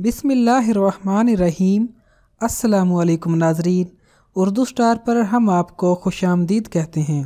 बिस्मिल्लाहिर्रहमानिर्रहीम। अस्सलामुअलैकुम नाज़रीन, उर्दू स्टार पर हम आपको खुशामदीद कहते हैं।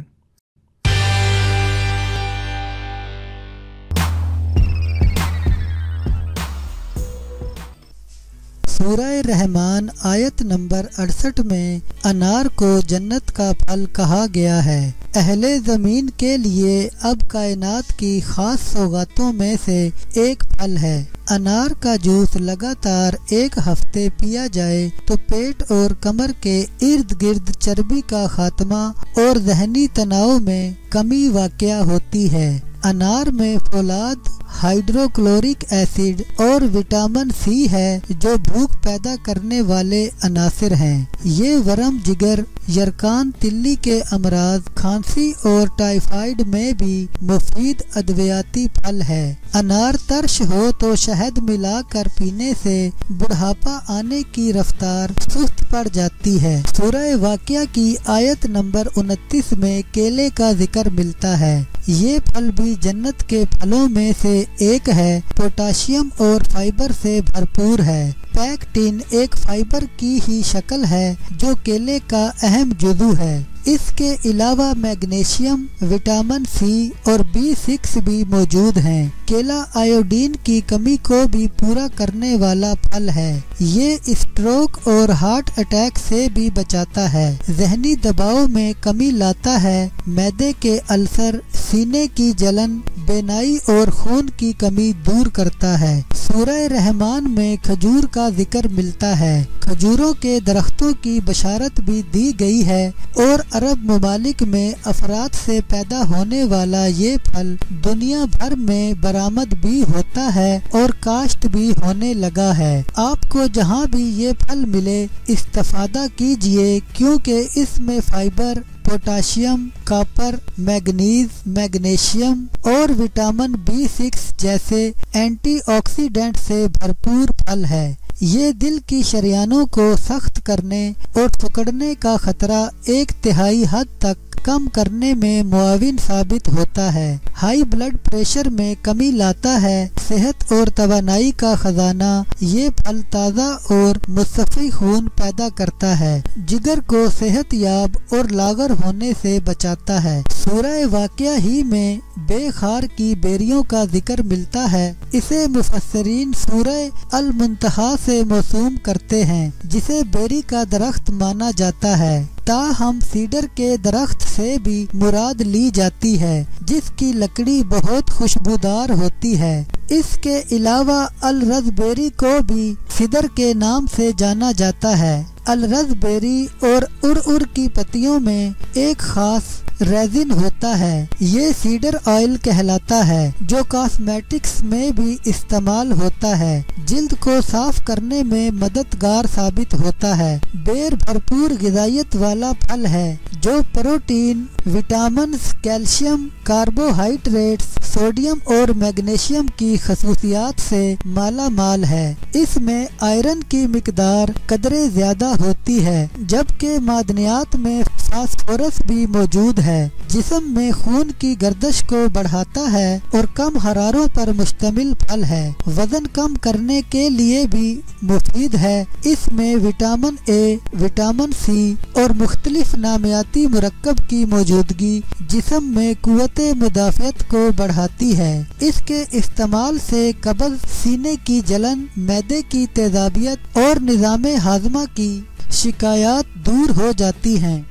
सूरह रहमान आयत नंबर 68 में अनार को जन्नत का फल कहा गया है। अहले ज़मीन के लिए अब कायनात की खास सौगातों में से एक फल है। अनार का जूस लगातार एक हफ्ते पिया जाए तो पेट और कमर के इर्द गिर्द चर्बी का खात्मा और ज़हनी तनाव में कमी वाक़या होती है। अनार में फोलाद, हाइड्रोक्लोरिक एसिड और विटामिन सी है जो भूख पैदा करने वाले अनासिर हैं। ये वर्म जिगर, यरकान, तिल्ली के अमराज, खांसी और टाइफाइड में भी मुफीद अद्वियाती फल है। अनार तर्श हो तो शहद मिलाकर पीने से बुढ़ापा आने की रफ्तार सुस्त पड़ जाती है। सूरह वाक़िया की आयत नंबर 29 में केले का जिक्र मिलता है। ये फल भी जन्नत के फलों में से एक है। पोटाशियम और फाइबर से भरपूर है। पैक्टिन एक फाइबर की ही शक्ल है जो केले का अहम जुज़ू है। इसके अलावा मैग्नीशियम, विटामिन सी और B6 भी मौजूद हैं। केला आयोडीन की कमी को भी पूरा करने वाला फल है। ये स्ट्रोक और हार्ट अटैक से भी बचाता है। ज़हनी दबाव में कमी लाता है। मैदे के अल्सर, सीने की जलन, बेनाई और खून की कमी दूर करता है। सूरह रहमान में खजूर का जिक्र मिलता है। खजूरों के दरख्तों की बशारत भी दी गई है और अरब ममालिक में अफराद से पैदा होने वाला ये फल दुनिया भर में बरामद भी होता है और काश्त भी होने लगा है। आपको जहाँ भी ये फल मिले इस्तेफादा कीजिए, क्योंकि इसमें fibre, potassium, copper, manganese, magnesium और विटामिन B6 जैसे एंटीऑक्सीडेंट से भरपूर फल है। ये दिल की शरियानों को सख्त करने और सिकुड़ने का खतरा 1/3 हद तक कम करने में मुआविन साबित होता है। हाई ब्लड प्रेशर में कमी लाता है। सेहत और तवानाई का खजाना। ये फल ताज़ा और मुसफ़ी खून पैदा करता है। जिगर को सेहतयाब और लागर होने से बचाता है। सूरह वाक़िया ही में बेखार की बेरियों का जिक्र मिलता है। इसे मुफस्सिरीन सूरह अल मुंतहा से मौसूम करते हैं, जिसे बेरी का दरख्त माना जाता है। ताहम सीडर के दरख्त से भी मुराद ली जाती है, जिसकी लकड़ी बहुत खुशबूदार होती है। इसके अलावा अल रज़बेरी को भी सिदर के नाम से जाना जाता है। अल रज़बेरी और उर की पत्तियों में एक खास रेजिन होता है। ये सीडर ऑयल कहलाता है, जो कॉस्मेटिक्स में भी इस्तेमाल होता है। जिल्द को साफ करने में मददगार साबित होता है। बेर भरपूर ग़िज़ाइयत वाला फल है जो protein, vitamin, calcium, carbohydrates, sodium और मैग्नीशियम की खसूसियात से माला माल है। इसमें आयरन की मिकदार कदरे ज्यादा होती है, जबकि मादनियात में फास्फोरस भी मौजूद है। जिस्म में खून की गर्दिश को बढ़ाता है और कम हरारों पर मुश्तमिल फल है। वजन कम करने के लिए भी मुफीद है। इसमें विटामिन ए, विटामिन सी और मुख्तलिफ नामियाती मुरक्कब की मौजूदगी जिस्म में कुव्वते मुदाफ़ियत को बढ़ाती है। इसके इस्तेमाल से कब्ज़, सीने की जलन, मैदे की तेज़ाबियत और निज़ाम हाज़मा की शिकायत दूर हो जाती हैं।